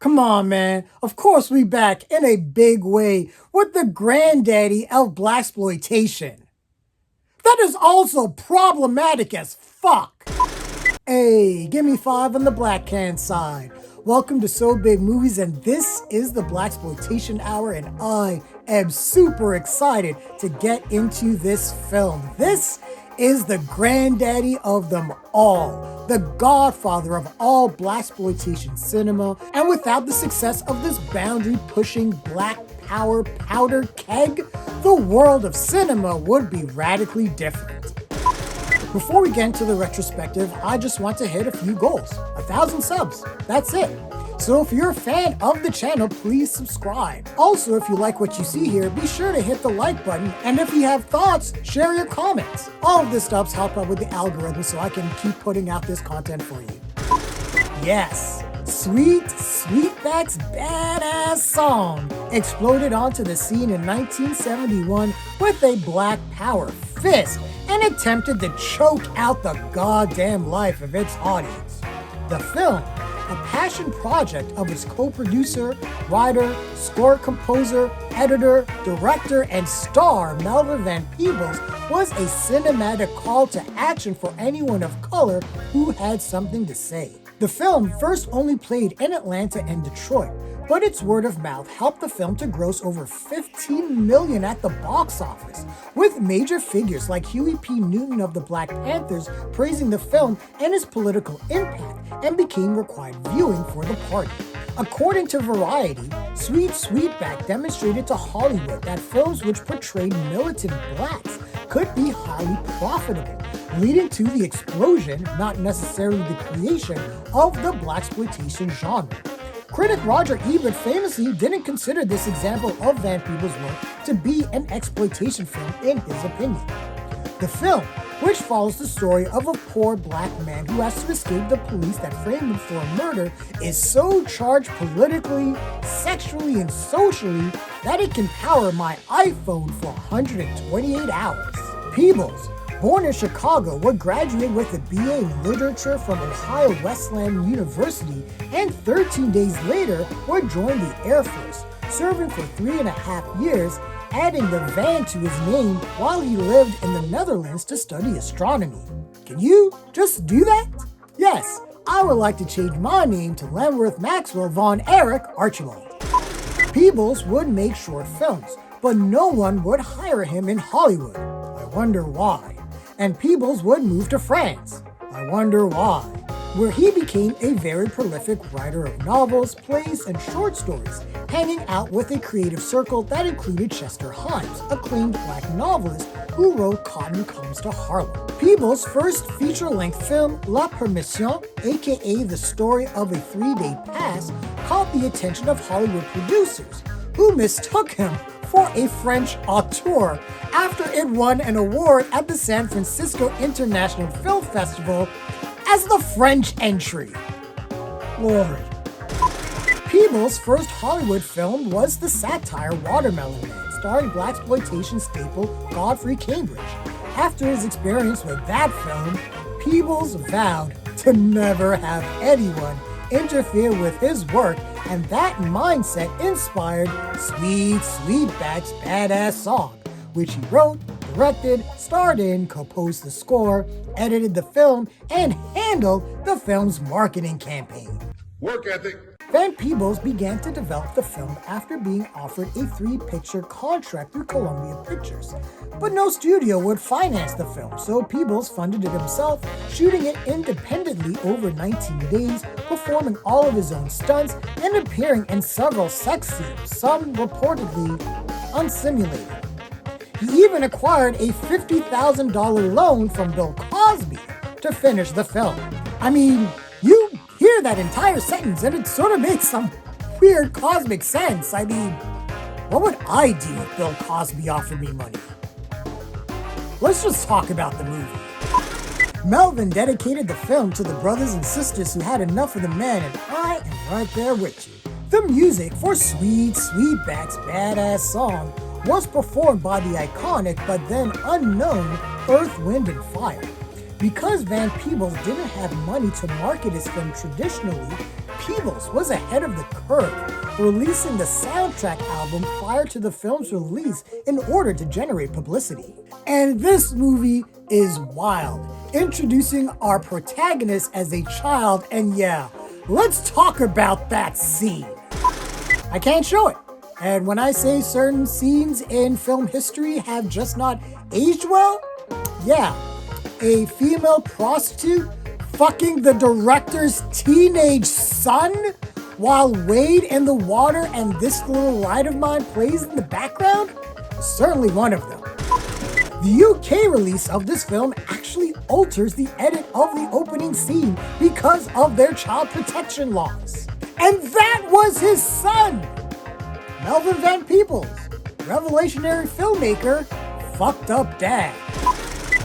Come on, man. Of course we back in a big way with the granddaddy of Blaxploitation. That is also problematic as fuck. Hey, give me 5 on the black can side. Welcome to So Big Movies, and this is the Blaxploitation Hour, and I am super excited to get into this film. This is the granddaddy of them all, the godfather of all blaxploitation cinema, and without the success of this boundary-pushing black power powder keg, the world of cinema would be radically different. Before we get into the retrospective, I just want to hit a few goals. 1,000 subs, that's it. So if you're a fan of the channel, please subscribe. Also, if you like what you see here, be sure to hit the like button. And if you have thoughts, share your comments. All of this stuff's help out with the algorithm so I can keep putting out this content for you. Yes, Sweet Sweetback's Badass Song exploded onto the scene in 1971 with a black power fist and attempted to choke out the goddamn life of its audience. The film, a passion project of its co-producer, writer, score composer, editor, director, and star Melvin Van Peebles, was a cinematic call to action for anyone of color who had something to say. The film first only played in Atlanta and Detroit, but its word of mouth helped the film to gross over $15 million at the box office, with major figures like Huey P. Newton of the Black Panthers praising the film and its political impact, and became required viewing for the party. According to Variety, Sweet Sweetback demonstrated to Hollywood that films which portrayed militant blacks could be highly profitable, leading to the explosion, not necessarily the creation, of the blaxploitation genre. Critic Roger Ebert famously didn't consider this example of Van Peebles' work to be an exploitation film in his opinion. The film, which follows the story of a poor black man who has to escape the police that framed him for a murder, is so charged politically, sexually, and socially that it can power my iPhone for 128 hours. Peebles, born in Chicago, would graduate with a BA in literature from Ohio Wesleyan University, and 13 days later would join the Air Force, serving for 3.5 years, adding the Van to his name while he lived in the Netherlands to study astronomy. Can you just do that? Yes, I would like to change my name to Lamworth Maxwell Von Erich Archibald. Peebles would make short films, but no one would hire him in Hollywood. I wonder why. And Peebles would move to France. I wonder why. Where he became a very prolific writer of novels, plays, and short stories, hanging out with a creative circle that included Chester Himes, acclaimed black novelist who wrote Cotton Comes to Harlem. Peebles' first feature-length film, La Permission, aka The Story of a 3-Day Pass, caught the attention of Hollywood producers, who mistook him for a French auteur after it won an award at the San Francisco International Film Festival as the French entry. Lord. Peebles' first Hollywood film was the satire Watermelon Man, starring blaxploitation staple Godfrey Cambridge. After his experience with that film, Peebles vowed to never have anyone interfere with his work, and that mindset inspired Sweet Sweetback's Badass Song, which he wrote, directed, starred in, composed the score, edited the film, and handled the film's marketing campaign. Work ethic. Van Peebles began to develop the film after being offered a 3-picture contract through Columbia Pictures. But no studio would finance the film, so Peebles funded it himself, shooting it independently over 19 days, performing all of his own stunts, and appearing in several sex scenes, some reportedly unsimulated. He even acquired a $50,000 loan from Bill Cosby to finish the film. I mean, you hear that entire sentence and it sort of makes some weird cosmic sense. I mean, what would I do if Bill Cosby offered me money? Let's just talk about the movie. Melvin dedicated the film to the brothers and sisters who had enough of the man, and I am right there with you. The music for Sweet Sweetback's Badass Song was performed by the iconic but then unknown Earth, Wind & Fire. Because Van Peebles didn't have money to market his film traditionally, Peebles was ahead of the curve, releasing the soundtrack album prior to the film's release in order to generate publicity. And this movie is wild, introducing our protagonist as a child, and yeah, let's talk about that scene. I can't show it. And when I say certain scenes in film history have just not aged well, yeah, a female prostitute fucking the director's teenage son while Wade in the water and This Little Light of Mine plays in the background? Certainly one of them. The UK release of this film actually alters the edit of the opening scene because of their child protection laws. And that was his son! Melvin Van Peebles, revelationary filmmaker, fucked up dad.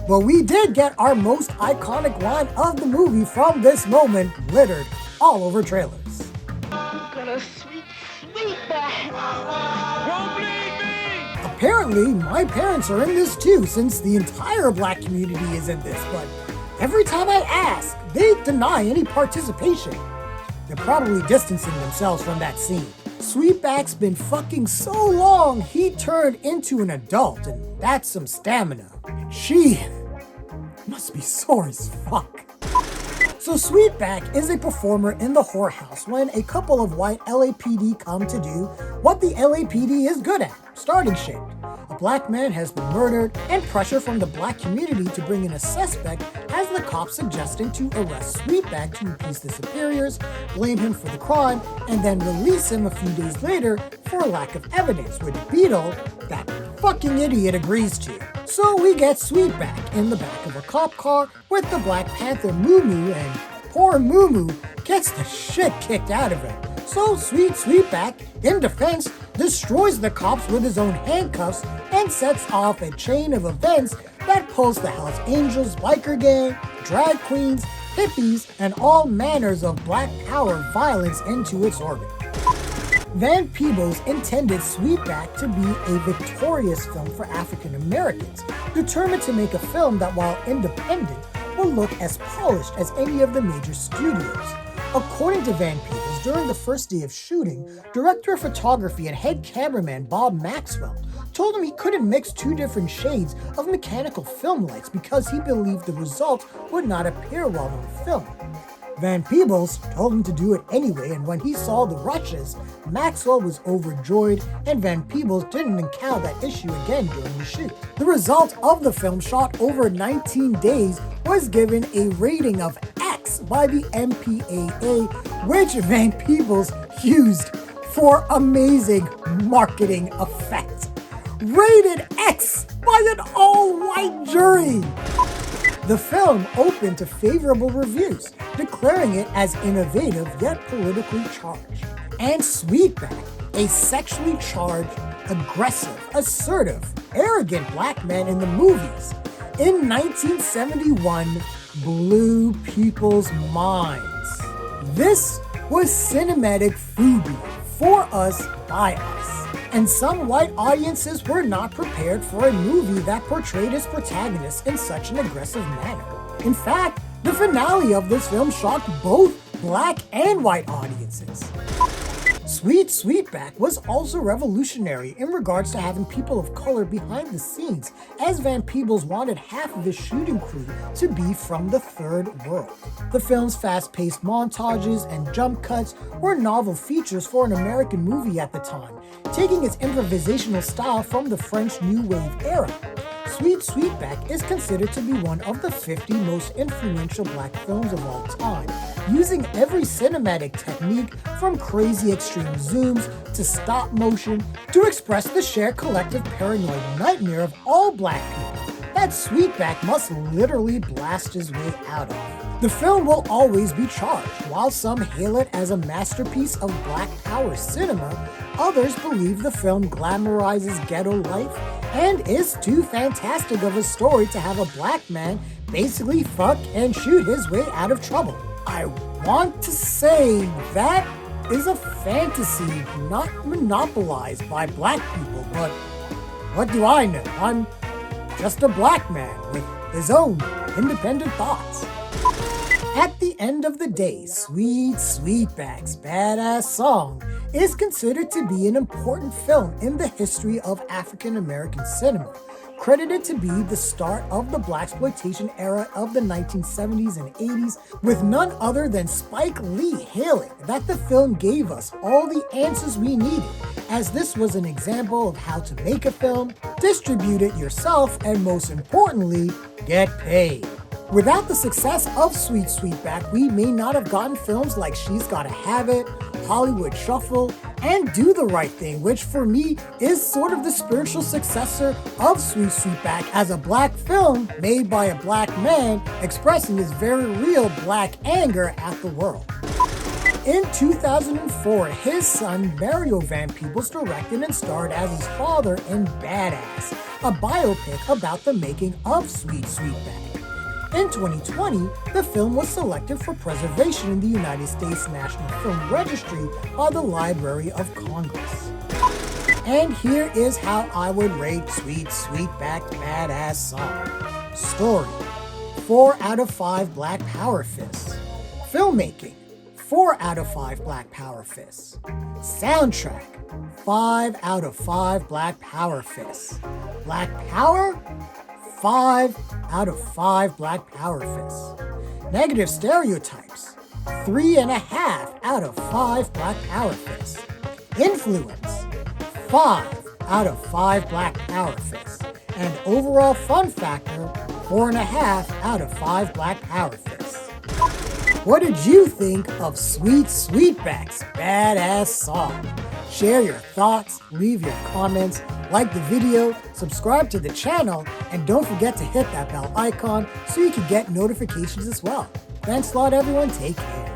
But we did get our most iconic line of the movie from this moment littered all over trailers. Got a sweet, sweet back. Won't bleed me! Apparently, my parents are in this too, since the entire black community is in this, but every time I ask, they deny any participation. They're probably distancing themselves from that scene. Sweetback's been fucking so long, he turned into an adult, and that's some stamina. She must be sore as fuck. So Sweetback is a performer in the whorehouse when a couple of white LAPD come to do what the LAPD is good at, starting shit. A black man has been murdered, and pressure from the black community to bring in a suspect has the cops suggesting to arrest Sweetback to appease the superiors, blame him for the crime, and then release him a few days later for lack of evidence, which Beetle, that fucking idiot, agrees to. So we get Sweetback in the back of a cop car with the Black Panther Moo, and poor Moo gets the shit kicked out of him. So Sweetback, in defense, destroys the cops with his own handcuffs and sets off a chain of events that pulls the Hells Angels biker gang, drag queens, hippies, and all manners of black power violence into its orbit. Van Peebles intended Sweetback to be a victorious film for African Americans, determined to make a film that, while independent, will look as polished as any of the major studios. According to Van Peebles, during the first day of shooting, director of photography and head cameraman Bob Maxwell told him he couldn't mix two different shades of mechanical film lights because he believed the result would not appear well on film. Van Peebles told him to do it anyway, and when he saw the rushes, Maxwell was overjoyed, and Van Peebles didn't encounter that issue again during the shoot. The result of the film, shot over 19 days, was given a rating of X by the MPAA, which Van Peebles used for amazing marketing effect. Rated X by an all-white jury! The film opened to favorable reviews, declaring it as innovative yet politically charged. And Sweetback, a sexually charged, aggressive, assertive, arrogant black man in the movies, in 1971 blew people's minds. This was cinematic foodie, for us, by us. And some white audiences were not prepared for a movie that portrayed its protagonist in such an aggressive manner. In fact, the finale of this film shocked both black and white audiences. Sweetback was also revolutionary in regards to having people of color behind the scenes, as Van Peebles wanted half of his shooting crew to be from the third world. The film's fast-paced montages and jump cuts were novel features for an American movie at the time, taking its improvisational style from the French New Wave era. Sweetback is considered to be one of the 50 most influential black films of all time, using every cinematic technique from crazy extreme zooms to stop motion to express the shared collective paranoid nightmare of all black people that Sweetback must literally blast his way out of. The film will always be charged. While some hail it as a masterpiece of black power cinema, others believe the film glamorizes ghetto life and is too fantastic of a story to have a black man basically fuck and shoot his way out of trouble. I want to say that is a fantasy not monopolized by black people, but what do I know? I'm just a black man with his own independent thoughts. At the end of the day, Sweet Sweetback's Badass Song is considered to be an important film in the history of African American cinema, credited to be the start of the Blaxploitation era of the 1970s and 80s, with none other than Spike Lee hailing that the film gave us all the answers we needed, as this was an example of how to make a film, distribute it yourself, and most importantly, get paid. Without the success of Sweet Sweetback, we may not have gotten films like She's Gotta Have It, Hollywood Shuffle, and Do the Right Thing, which for me is sort of the spiritual successor of Sweet Sweetback as a black film made by a black man expressing his very real black anger at the world. In 2004, his son Mario Van Peebles directed and starred as his father in Badass, a biopic about the making of Sweet Sweetback. In 2020, the film was selected for preservation in the United States National Film Registry by the Library of Congress. And here is how I would rate Sweet Sweetback's Badass Song. Story: 4 out of 5 Black Power Fists. Filmmaking: 4 out of 5 Black Power Fists. Soundtrack: 5 out of 5 Black Power Fists. Black Power? 5 out of 5 Black Power Fists. Negative stereotypes: 3.5 out of 5 Black Power Fists. Influence: 5 out of 5 Black Power Fists. And overall fun factor: 4.5 out of 5 Black Power Fists. What did you think of Sweet Sweetback's Badass Song? Share your thoughts, leave your comments, like the video, subscribe to the channel, and don't forget to hit that bell icon so you can get notifications as well. Thanks a lot, everyone. Take care.